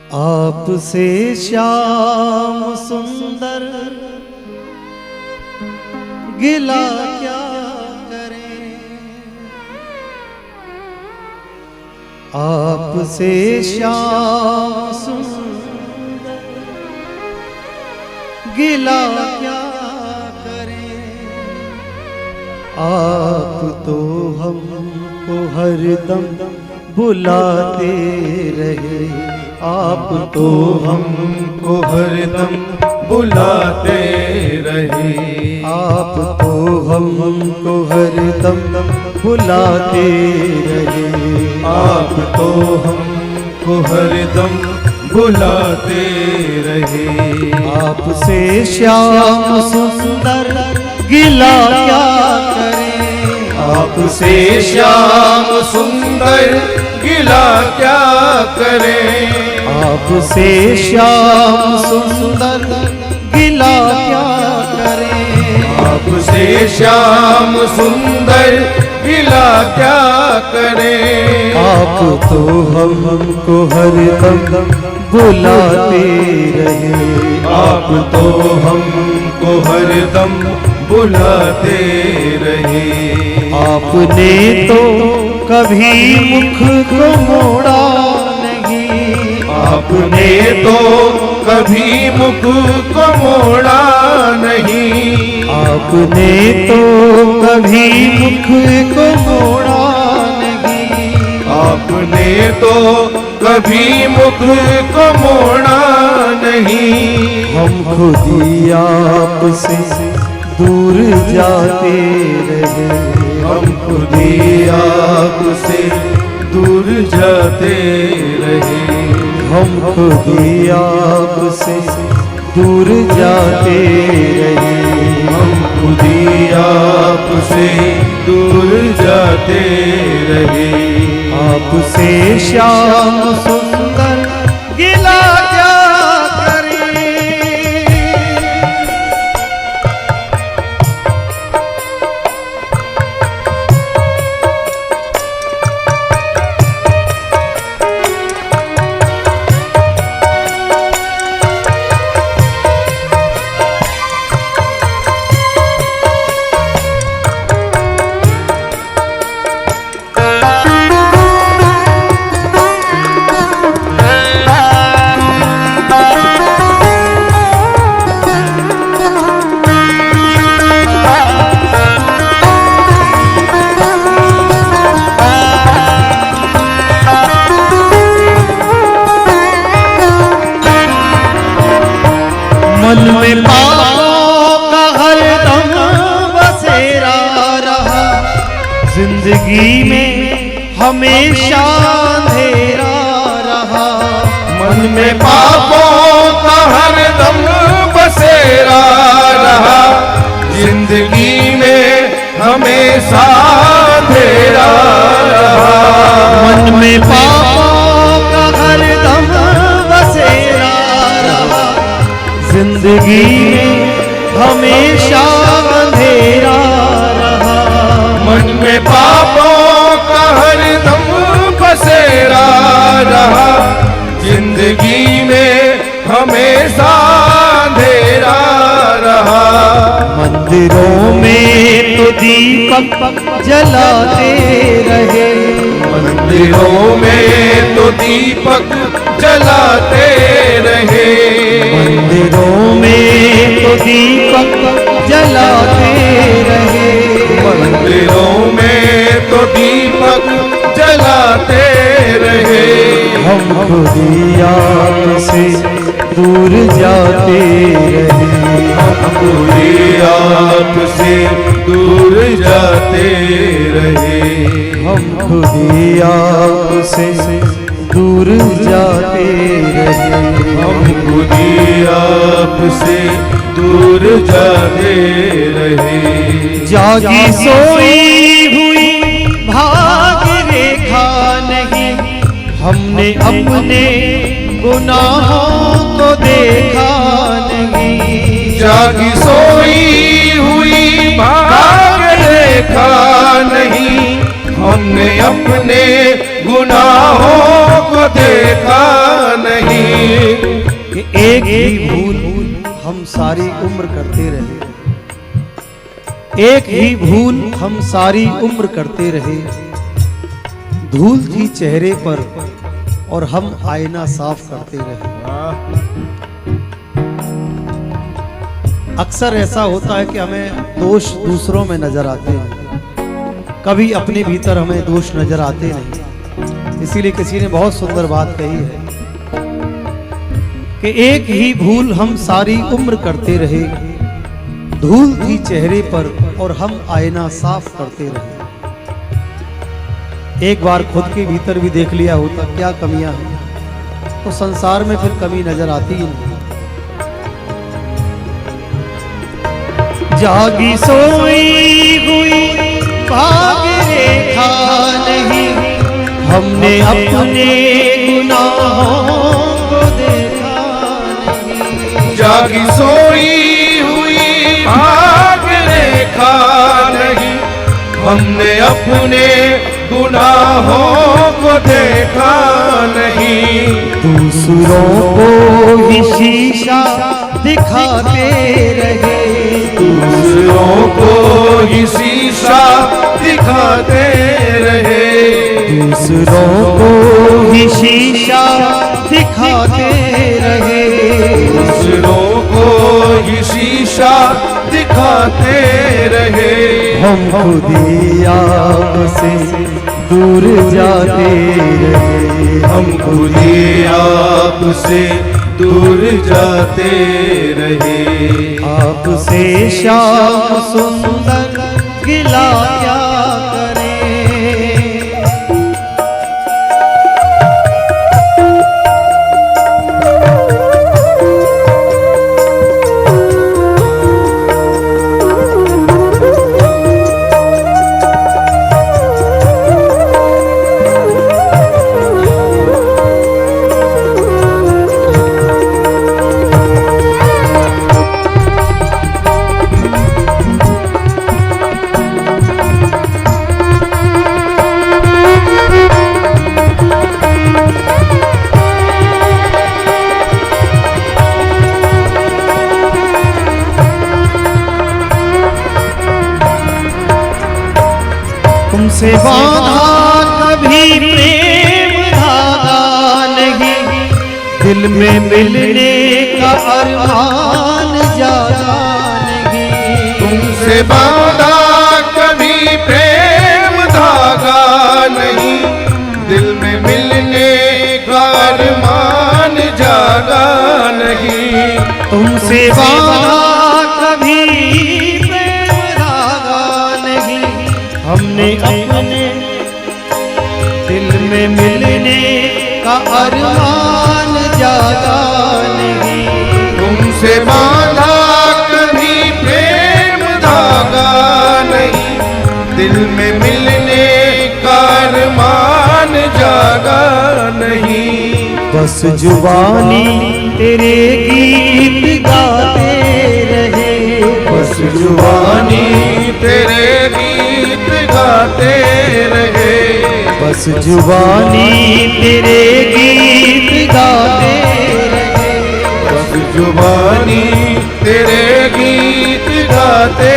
आपसे श्याम सुंदर गिला क्या करें, आपसे श्याम सुंदर गिला क्या करें। आप तो हमको हरदम बुलाते रहे, आप तो हमको हरदम बुलाते रहे। आप तो हमको हरदम बुलाते रहे। आप तो हमको हरदम बुलाते रहे। आपसे श्याम सुंदर गिला क्या करें, आपसे श्याम सुंदर गिला क्या करें। आपसे श्याम सुंदर गिला क्या करें। आपसे श्याम सुंदर गिला क्या करें। आप तो हमको हरदम बुलाते रहे। आप तो हमको हरदम बुलाते रहे। आपने तो कभी मुख को मोड़ा नहीं, आपने तो कभी मुख को मोड़ा नहीं। आपने तो कभी मुख को मोड़ा नहीं। आपने तो कभी मुख को मोड़ा नहीं। हम खुद ही आपसे दूर जाते रहे। हम खुद ही आपसे दूर जाते रहे। हम खुद ही आपसे दूर जाते रहे। हम खुद ही आपसे दूर जाते रहे। आपसे श्याम सुंदर गिला क्या करें। मन में पापों का हरदम बसेरा रहा, जिंदगी में हमेशा अंधेरा रहा। मन में पापों का हरदम बसेरा रहा। जिंदगी में हमेशा अंधेरा रहा। मन में पापों का हरदम बसेरा रहा, जिंदगी में हमेशा अंधेरा रहा। मन में पापों का हरदम बसेरा रहा। जिंदगी में हमेशा अंधेरा रहा। मंदिरों में तो दीपक जलाते रहे। मंदिरों में तो दीपक जलाते रहे। मंदिरों में तो दीपक जलाते रहे। मंदिरों में तो दीपक जलाते रहे। हम खुद ही आपसे दूर जाते रहे। हम खुद ही आपसे दूर जाते रहे। हम खुद ही आपसे दूर जाते रहे। हम खुद ही आपसे दूर जाते रहे। जागी सोई हुई भाग्य रेखा नहीं, हमने अपने गुनाहों को देखा नहीं। जागी सोई हुई भाग्य रेखा नहीं, हमने अपने गुनाहों को देखा नहीं। कि एक ही भूल हम सारी उम्र करते रहे, एक ही भूल हम सारी उम्र करते रहे। धूल थी चेहरे पर और हम आईना साफ करते रहे। अक्सर ऐसा होता है कि हमें दोष दूसरों में नजर आते हैं, कभी अपने भीतर हमें दोष नजर आते नहीं। इसीलिए किसी ने बहुत सुंदर बात कही है कि एक ही भूल हम सारी उम्र करते रहे। धूल थी चेहरे पर और हम आईना साफ करते रहे। एक बार खुद के भीतर भी देख लिया होता क्या कमियां हैं, तो संसार में फिर कमी नजर आती ही नहीं। जागी सोई हुई भाग्य रेखा नहीं, हमने अपने गुनाहों को देखा नहीं। जागी सोई हुई भाग्य रेखा नहीं, हमने अपने गुनाहों को देखा नहीं। दूसरों को ही शीशा दिखाते रहे, दूसरों को ही शीशा दिखाते रहे। दूसरों को ही शीशा दिखाते रहे। दूसरों को ही शीशा दिखाते रहे। हम खुदी आपसे दूर जाते रहे। हम खुदी आपसे दूर जाते रहे। आपसे श्याम सुंदर गिला क्या करें। तुमसे बांधा कभी प्रेम धागा नहीं, दिल में मिलने का अरमान जागा नहीं। तुमसे बांधा कभी प्रेम धागा नहीं, दिल में मिलने का अरमान जागा नहीं। तुमसे बांधा कभी प्रेम धागा नहीं, हमने अपने दिल में मिलने का अरमान जागा नहीं। तुमसे बांधा कभी प्रेम धागा नहीं, दिल में मिलने का अरमान जागा नहीं। बस जुबानी तेरे गीत गाते रहे। बस जुबानी तेरे गीत गाते रहे। बस जुबानी तेरे गीत गाते रहे। बस जुबानी तेरे गीत गाते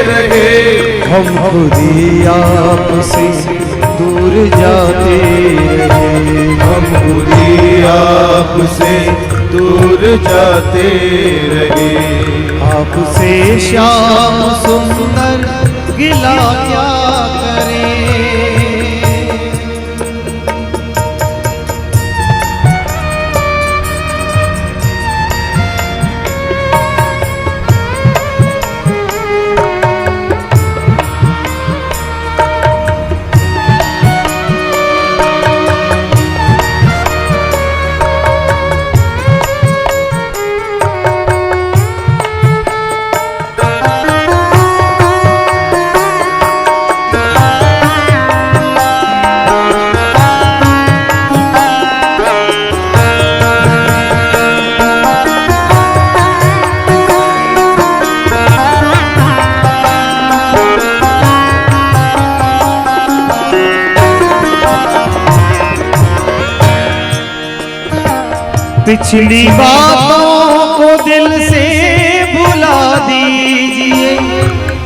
रहे। हम खुदी आपसे दूर जाते रहे। हम खुदी आपसे दूर जाते रहे। आपसे श्याम सुंदर गिला क्या करें। पिछली बातों को दिल से भुला दीजिए,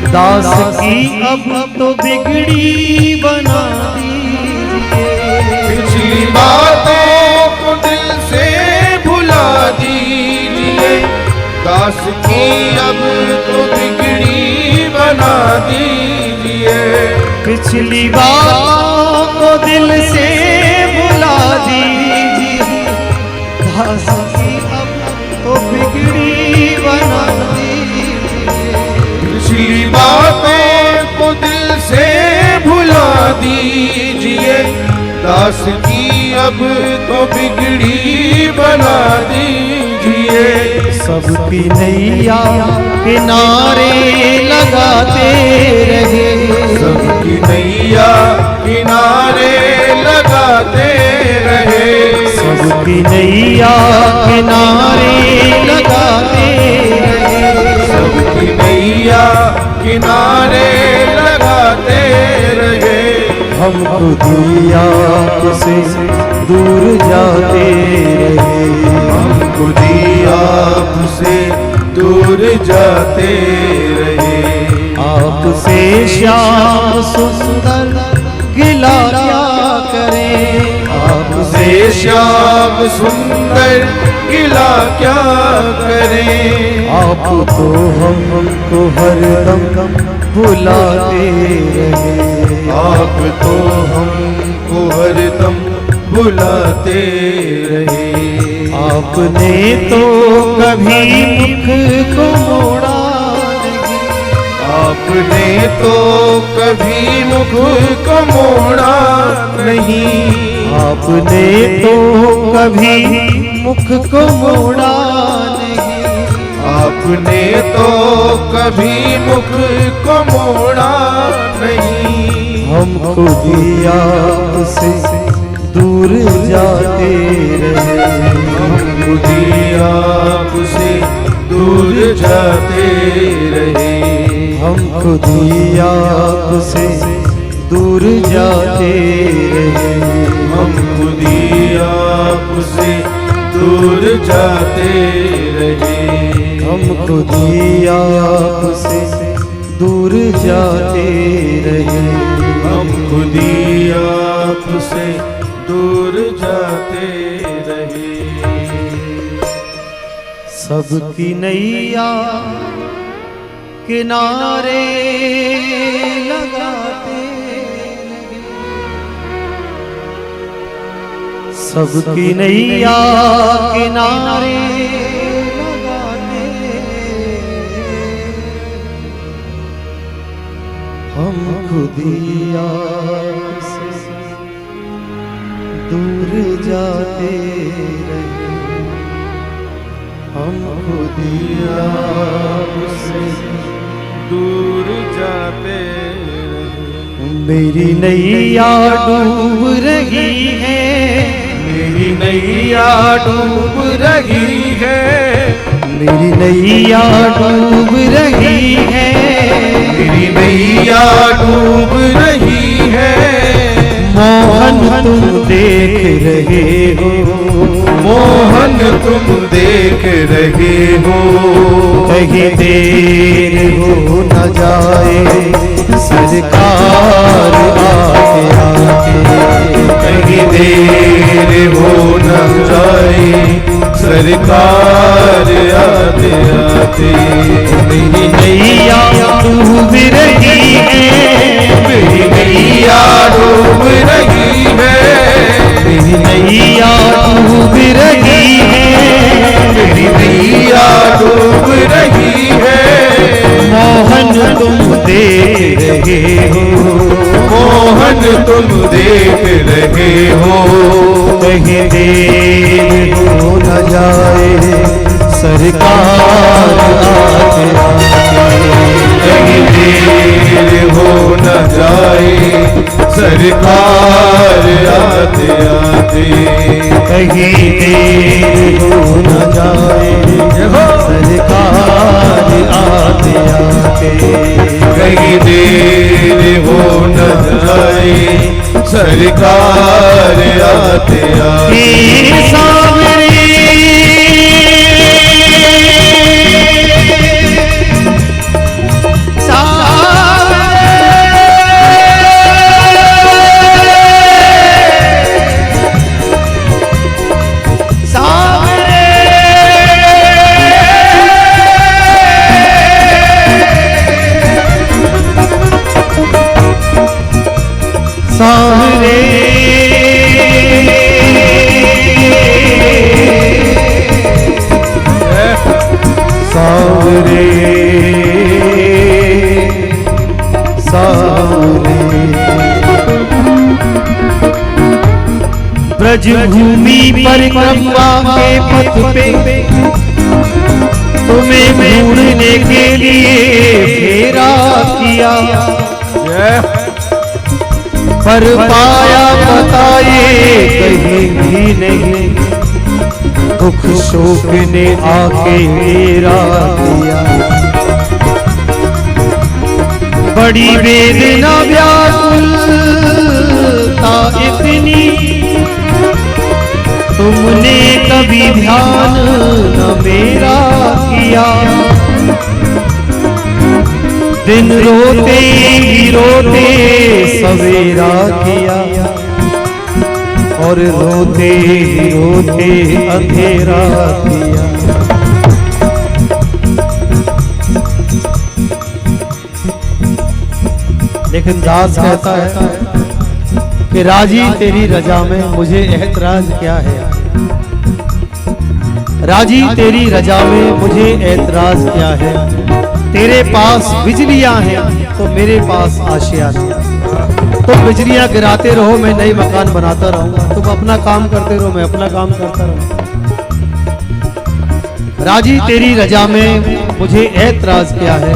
दास की अब तो बिगड़ी बना दीजिए। पिछली बातों को दिल से भुला दीजिए, दास की अब तो बिगड़ी बना दीजिए। पिछली बातों को दिल से भुला दीजिए, दास की अब तो बिगड़ी बना दीजिए। पिछली बातों को दिल से भुला दीजिए, दास की अब तो बिगड़ी बना दीजिए। सबकी नैया किनारे लगाते रहे, सबकी नैया किनारे लगाते रहे। सबकी नैया किनारे लगाते रहे। सबकी नैया किनारे लगाते रहे। हम खुद ही आपसे दूर जाते रहे। हम खुद ही आपसे दूर जाते रहे। आपसे श्याम सुंदर गिला क्या करें, आपसे श्याम सुंदर गिला क्या करें। आप तो हमको हरदम भुलाते रहे। आप तो हमको हरदम भुलाते रहे। आपने तो कभी मुख को मोड़ा नहीं, आपने तो कभी मुख को मोड़ा नहीं। आपने तो कभी मुख को मोड़ा नहीं। आपने तो कभी मुख को मोड़ा नहीं। हम खुद ही आपसे दूर जाते रहे। हम खुद ही आपसे दूर जाते रहे। हम खुद ही आपसे दूर जाते रहे। हम खुद ही आपसे दूर जाते रहे। हम खुद ही आपसे दूर जाते रहे। हम खुद ही आपसे दूर जाते रहे। सबकी नैया किनारे लगाते रहे। सबकी नैया किनारे लगाते। हम खुद ही आपसे दूर जाते रहे। हम खुद ही आपसे दूर जाते रहे। मेरी नैया डूब रही है, मेरी नैया डूब रही है। मेरी नैया डूब रही है। मेरी नैया डूब रही है। मोहन तुम देख रहे हो, मोहन तुम देख रहे हो। कहीं देर हो न जाए सरकार आते आते। कहीं देर हो न जाए सरकार आते आते। मेरी नैया डूब रही है। मेरी नैया डूब रही है। मेरी नैया डूब रही है। मेरी नैया डूब रही है। मोहन तुम देख रहे हो, मोहन तुम देख रहे हो। कहीं देर हो न जाए सरकार आते आते। कहीं देर हो न जाए सरकार आते आते। कहीं देर हो न जाए सरकार आते आते। कहीं देर हो न जाए सरकार आते आते। सावरी सावरे सावरे। ब्रज भूमि परिक्रमा के पथ पे तुम्हें ढूंढने के लिए फेरा किया, पर पाया बताए कहीं भी नहीं, दुख शोक ने आके मेरा दिया। बड़ी वेदना व्याकुलता इतनी, तुमने कभी ध्यान न मेरा किया। दिन रोते ही रोते सवेरा किया, और रोते ही रोते अंधेरा किया। लेकिन दास कहता है कि राजी तेरी रजा में मुझे एतराज क्या है। राजी तेरी रजा में मुझे एतराज क्या है। तेरे पास बिजलियां हैं तो मेरे पास आशियाना। तुम बिजलियां गिराते रहो, मैं नई मकान बनाता रहूंगा। तुम अपना काम करते रहो, मैं अपना काम करता रहूंगा। राजी तेरी रजा में मुझे एतराज क्या है।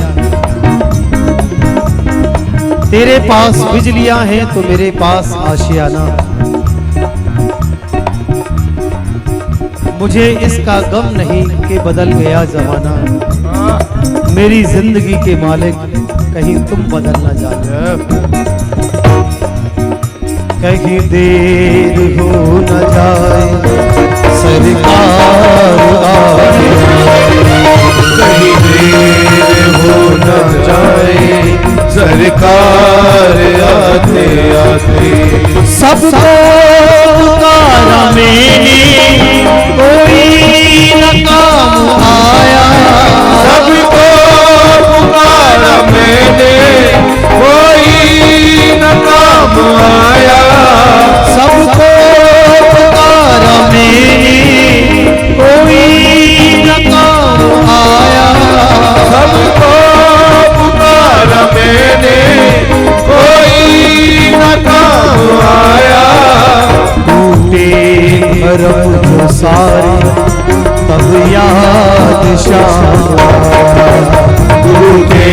तेरे पास बिजलियां हैं तो मेरे पास आशियाना। मुझे इसका गम नहीं कि बदल गया जमाना। मेरी जिंदगी के मालिक कहीं तुम बदल ना जाना। कहीं देर हो न जाए सरकार आए, कहीं देर हो न जाए सरकार आते आते। सबको पुकारा मैंने कोई न काम आया। सबको पुकारा मैंने कोई न काम आया। सबको पुकारा मैंने कोई न काम आया। सबको पुकारा मैंने कोई न काम आया। टूटे भरम जो सारे तब याद शाम। टूटे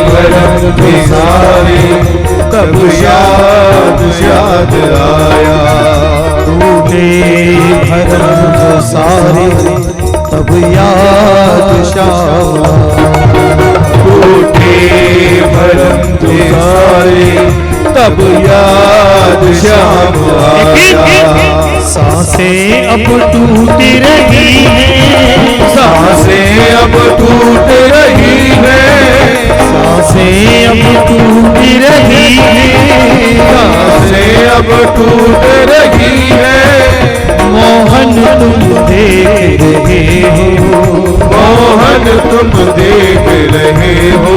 भरम के सारे तब याद आया। टूटे भरम जो सारे तब याद शाम। टूटे भरम के सारे तब याद श्याम आया। सांसें अब टूट रही हैं, सांसें अब टूट रही है। सांसें अब टूट रही हैं, सांसें अब टूट रही है। मोहन तुम देख रहे हो, मोहन तुम देख रहे हो।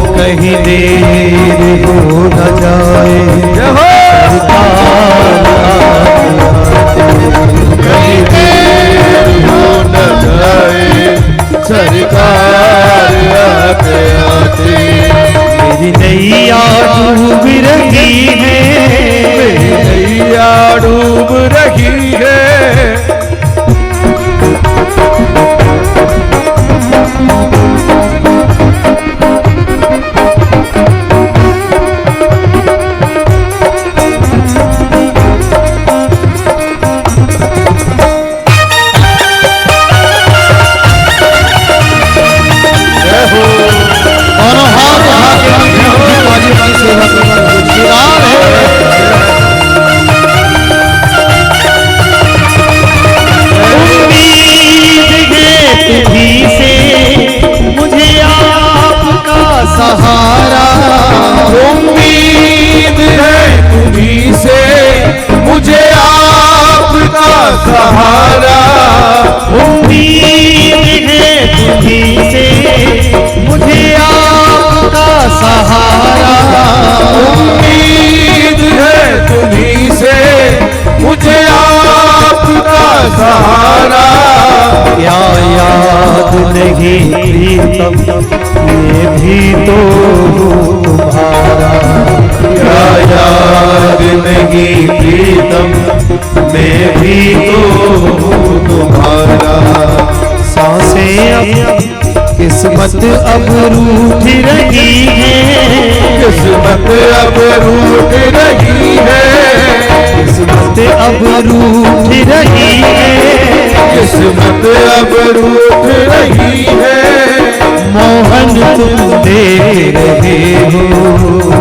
कहीं देर हो न जाए कहीं देर हो न जाए सरकार आते आते। मेरी नैया डूब रही है, मेरी नैया डूब रही है। सहारा उम्मीद है तुम्हीं से मुझे आपका सहारा। उम्मीद है तुम्हीं से मुझे आपका सहारा। उम्मीद है तुम्हीं से मुझे आपका सहारा। क्या याद याद नहीं प्रीतम ये भी तो हूँ तुम्हारा। क्या याद नहीं प्रीतम मैं भी तो हूँ तुम्हारा। सांसें अब किस्मत अब रूठ रही है, किस्मत अब रूठ रही है, किस्मत अब रूठ रही है, किस्मत अब रूठ रही है। मोहन तुम देख रहे हो,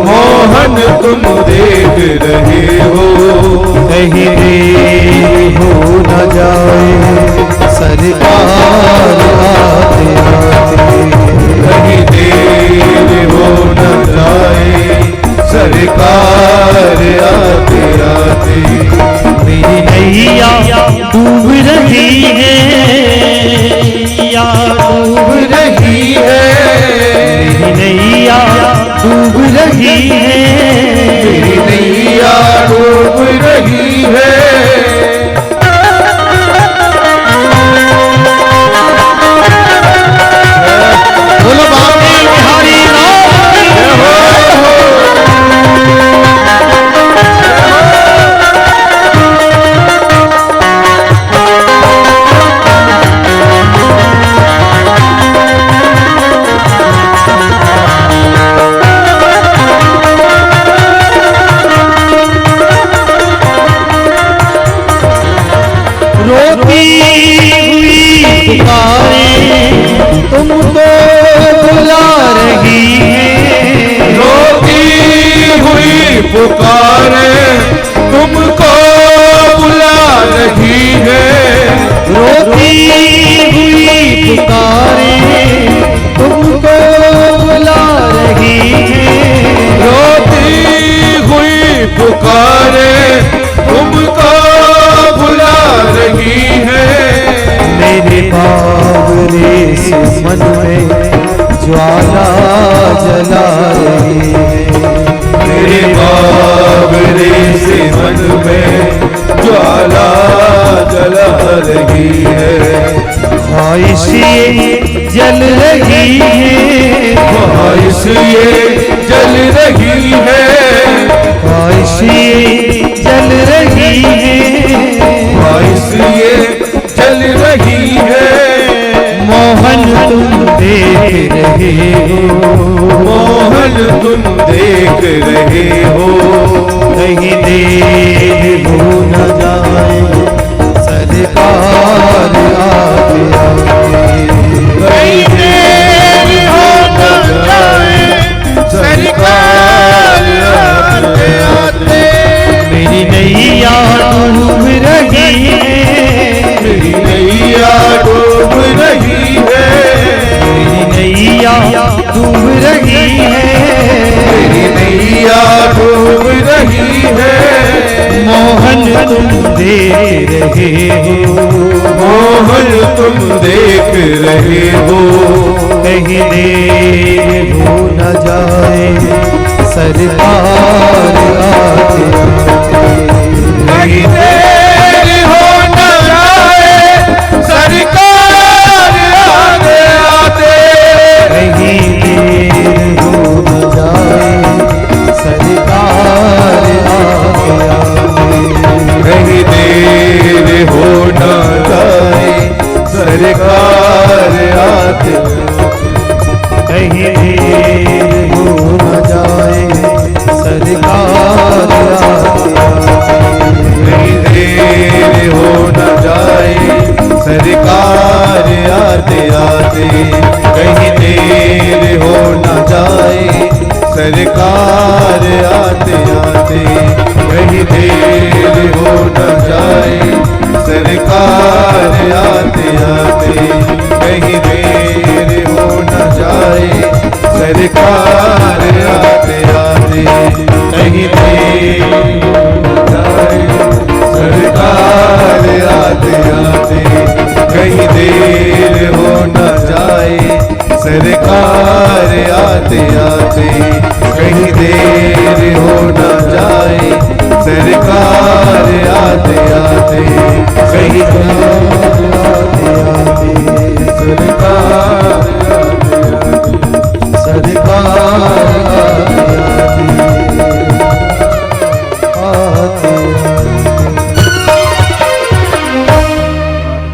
मोहन तुम देख रहे हो। कहीं देर हो न जाए सरकार आते आते। कहीं देर हो न जाए सरकार आते आते। मेरी नैया डूब रही है, या डूब रही है, मेरी नैया डूब रही है, मेरी नैया डूब रही है। बोलो बाबा बिहारी रोती हुई पुकारें तुमको बुला रही है, रोती हुई पुकारे तुमको बुला रही है। रोती हुई पुकारें तुमको बुला रही है, रोती हुई पुकारे तुमको बुला रही है। मेरे बावरे से मन में ज्वाला जला रही है, मेरे बावरे से मन में ज्वाला जला रही है। ख्वाहिश ये जल रही है, ख्वाहिश ये जल रही है, ख्वाहिश ये जल रही है, ख्वाहिश ये जल रही है। मोहन तुम देख रहे हो, मोहन तुम देख रहे हो। कहीं देर हो न जाए सरकार आते आते। कहीं देर हो न जाए सरकार आते आते। मेरी नैया डूब रही है, मेरी नैया डूब रही है, मेरी नैया डूब रही है, मेरी नैया डूब रही है। मोहन तुम देख रहे हो, मोहन तुम देख रहे हो। कहीं देर हो न जाए सरकार आते आते। कहीं देर हो न जाए सरकार आते आते। कहीं देर हो न जाए सरकार आते आते। कहीं देर हो न जाए सरकार आते। कहीं देर हो न जाए सरकार आते आते। कहीं देर हो न जाए सरकार आते आते। कहीं देर हो न जाए सरकार आते आते। कहीं देर हो न जाए सरकार आते आते। कहीं देर हो न जाए सरकार आते आते। कहीं देर हो न जाए सरकार आते आते। कहीं देर हो न जाए सरकार आते आते। कहीं देर हो न जाए सरकार आते आते। कहीं